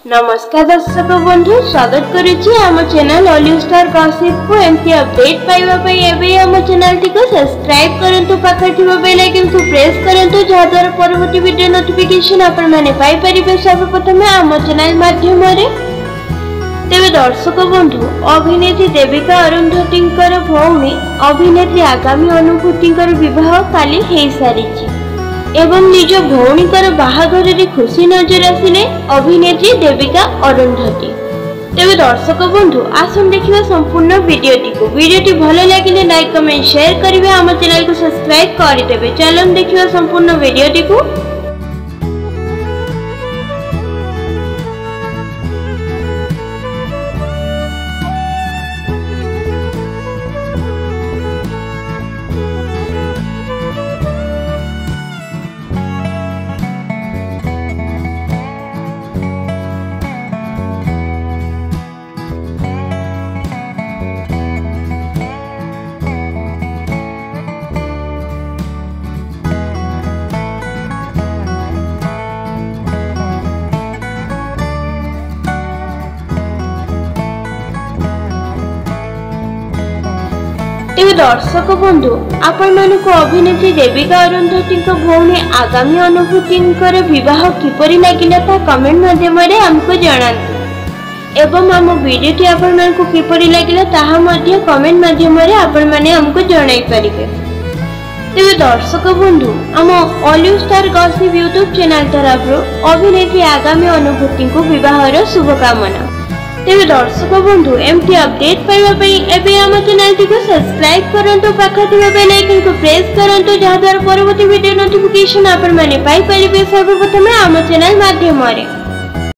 नमस्कार दर्शक बंधु स्वागत करुच्ची आम चैनल ऑलिव स्टार गॉसिप को एमती अपडेट पाइबा पई एबे आम चैनल टी को सब्सक्राइब करंतु पाखा थिबा बेल आइकन को प्रेस करंतु जहा द्वारा परवर्ती वीडियो नोटिफिकेशन आपण माने पाई परिबे। सर्वप्रथम आम चैनल माध्यम रे तेबे दर्शक बंधु अभिनेत्री देविका अरुंधतींकर भौणी अभिनेत्री आगामी अनुभूतिंकर विवाह काली हेई सारिची एवं निज भौणीकर बाहाघर रे खुशी नजर आसिले अभिनेत्री देविका अरुंधती। तेबे दर्शक बंधु आसन देखिबा संपूर्ण वीडियोटी भल लागिले लाइक कमेंट शेयर करिवे आम चैनल को सब्सक्राइब करि देबे। चलन देखिबा संपूर्ण वीडियोटी को। तेबे दर्शक बंधु आपण मानक अभिनेत्री देविका अरुंधती भौणी आगामी अनुभूतिंकर विवाह किपरि लागिला ता कमेंट माध्यम रे हमको जणांतु एवं आम वीडियोटी आपण मानक किपरि लागिला ताहा मध्ये कमेंट माध्यम रे आपण माने हमको जणाई परिबे। तेबे दर्शक बंधु आम olive star gossip YouTube channel तरफरु अभिनेत्री आगामी अनुभूति को विवाहर शुभकामना। तेबे दर्शक बंधु एमती अपडेट पाइबा पई एबे आम चैनल टी को सब्सक्राइब करंतु पाखा थिबा बेल आइकन को प्रेस करंतु जहा द्वारा परवर्ती वीडियो नोटिफिकेशन आपण माने पाई परिबे। सर्वप्रथम आम चैनल माध्यम रे।